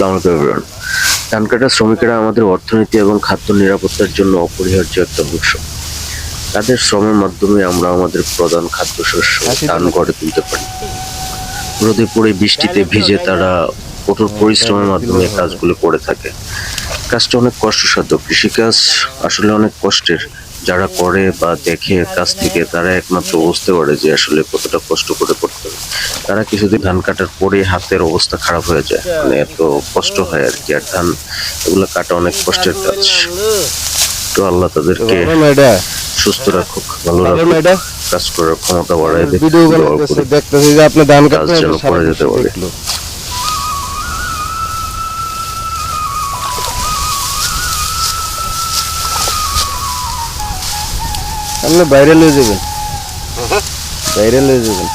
আসসালামু আলাইকুম এভরিওয়ান। ধান কাটা শ্রমিকেরা আমাদের অর্থনীতি এবং খাদ্য নিরাপত্তার জন্য অপরিহার্য একটা অংশ। তাদের শ্রমের মাধ্যমে আমরা আমাদের প্রধান খাদ্যশস্য ধান গড়ে তুলতে পারি। রোদে পড়ে বৃষ্টিতে ভিজে তারা কঠোর পরিশ্রমের মাধ্যমে কাজগুলো করে থাকে। কাজটা অনেক কষ্টসাধ্য। কৃষিকাজ আসলে অনেক কষ্টের। যারা করে বা দেখে কাজ থেকে তারা একমাত্র বুঝতে পারে যে আসলে কতটা কষ্ট করে করতে হবে। তারা কিছুদিন ধান কাটার পরে হাতের অবস্থা খারাপ হয়ে যায়, মানে এত কষ্ট হয় আর কি। আর ধান এগুলো কাটা অনেক কষ্টের কাজ। তো আল্লাহ তাদেরকে সুস্থ রাখুক, ভালো রাখুক, কাজ করার ক্ষমতা বাড়ায় দেখ, দোয়া করি দেখতেছি যে আপনি ধান কাজ যেন করে যেতে পারে। আপনি বাইরে লয়ে যাবেন, বাইরে লয়ে যাবেন।